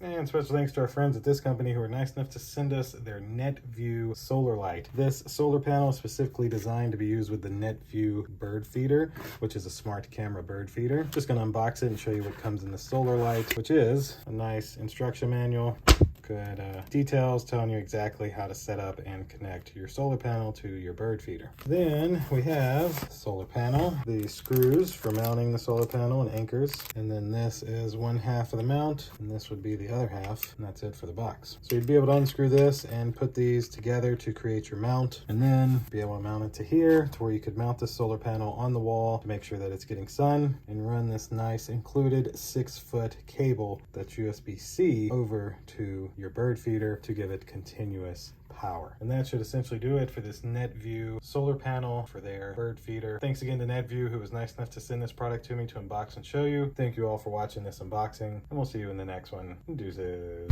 And special thanks to our friends at this company who were nice enough to send us their NETVUE solar light. This solar panel is specifically designed to be used with the NETVUE bird feeder, which is a smart camera bird feeder. Just gonna unbox it and show you what comes in the solar light, which is a nice instruction manual. Good details telling you exactly how to set up and connect your solar panel to your bird feeder. Then we have solar panel, the screws for mounting the solar panel and anchors, and then this is one half of the mount and this would be the other half, and that's it for the box. So you'd be able to unscrew this and put these together to create your mount, and then be able to mount it to here to where you could mount the solar panel on the wall to make sure that it's getting sun, and run this nice included 6-foot cable that's USB-C over to your bird feeder to give it continuous power. And that should essentially do it for this NETVUE solar panel for their bird feeder. Thanks again to NETVUE, who was nice enough to send this product to me to unbox and show you. Thank you all for watching this unboxing, and we'll see you in the next one. Deuces.